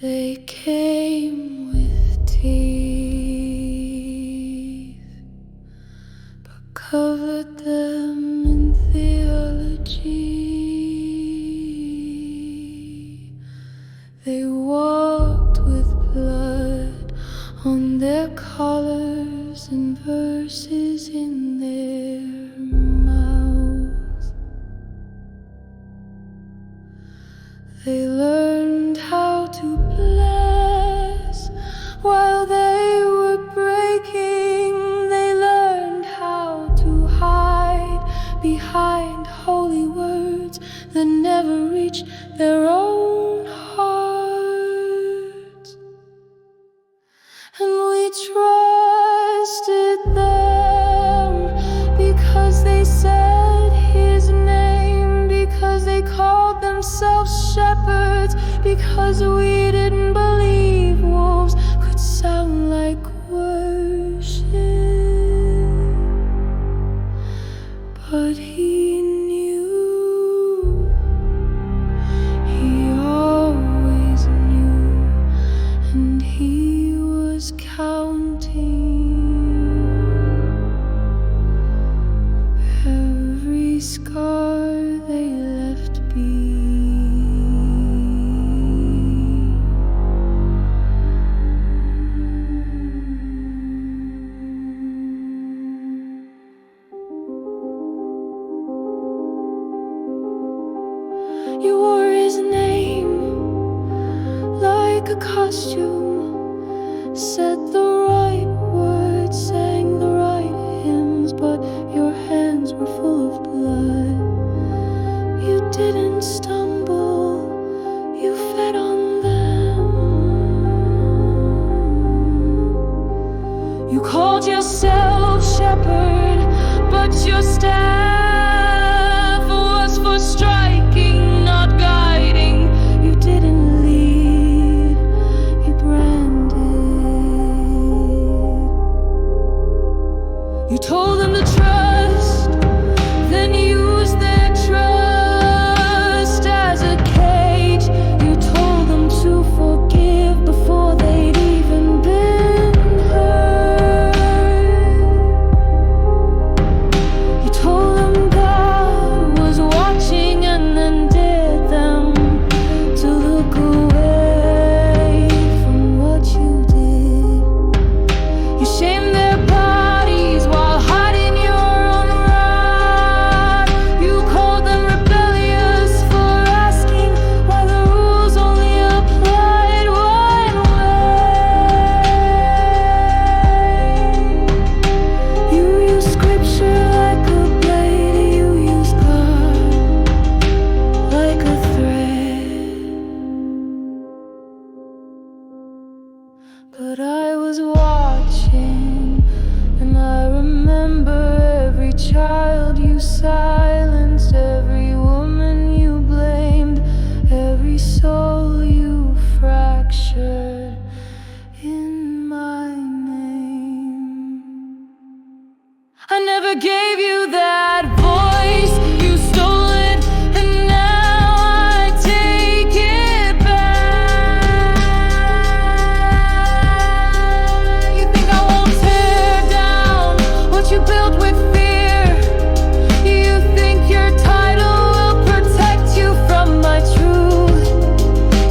They came with teeth, but covered them in theology. They walked with blood on their collars and verses in their mouths. They learned how to bless while they were breaking. They learned how to hide behind holy words that never reached their own hearts. And we trusted them because they said his name, because they called themselves shepherds, because we didn't believe wolves could sound like worship. But he knew, he always knew, and he was counting every scar they left behind. You wore his name like a costume, said the right words, sang the right hymns, but your hands were full of blood. You didn't stumble, you fed on them. You called yourself shepherd, but your staff was for striking, not guiding. You didn't lead, you branded. You told them to trust, then used their trust as a cage. You told them to forgive before they'd even been hurt. You told them God was watching and then dared them to look away from what you did. You shamed their bodies while hiding your own wrath. You called them rebellious for asking why the rules only applied one way. You used scripture like a blade, you used God like a thread. But I was watching, and I remember every child you silenced, every woman you blamed, every soul you fractured in my name. I never gave you that voice, you stole it, and now I take it back. You think I won't tear down what you built with fear? You think your title will protect you from my truth?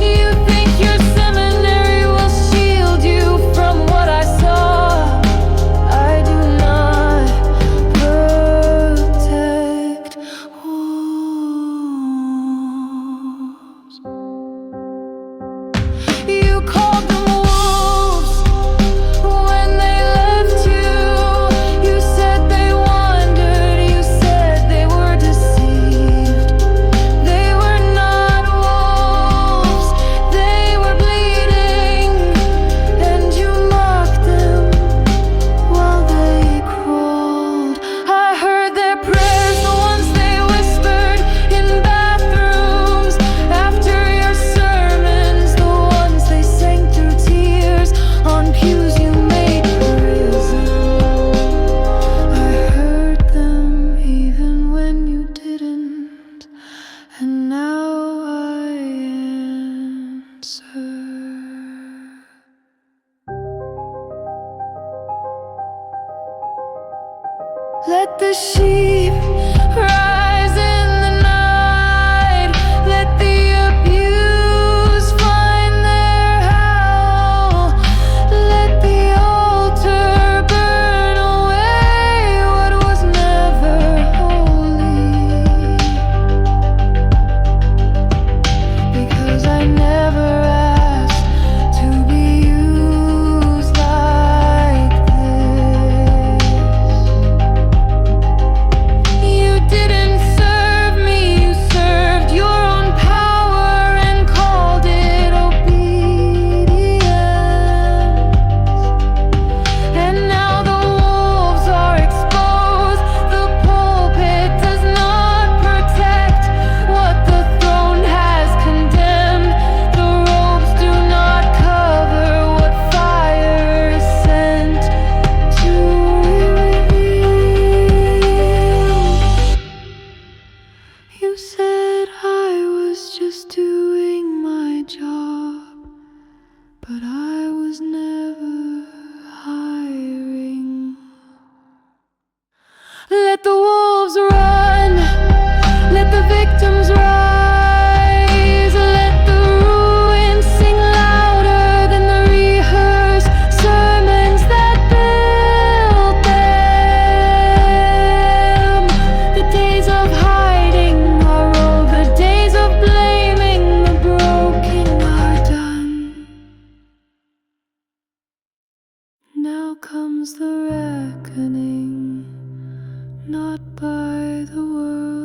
You think your seminary will shield you from what I saw? I do not protect Let the sheep rise in the night. Let the abused find their howl. Let the altar burn away what was never holy. Because I never asked to be used like this. You didn't serve me, you served your own power and called it obedience. And now the wolves are exposed. The pulpit does not protect what the throne has condemned. The robes do not cover what fire is sent to reveal. You said I was just doing my job, but I was never hiring. Let the wolves run, let the victims rise, let the ruins sing louder than the rehearsed sermons that built them. The days of hiding are over, the days of blaming the broken are done. Now comes the reckoning, not by the world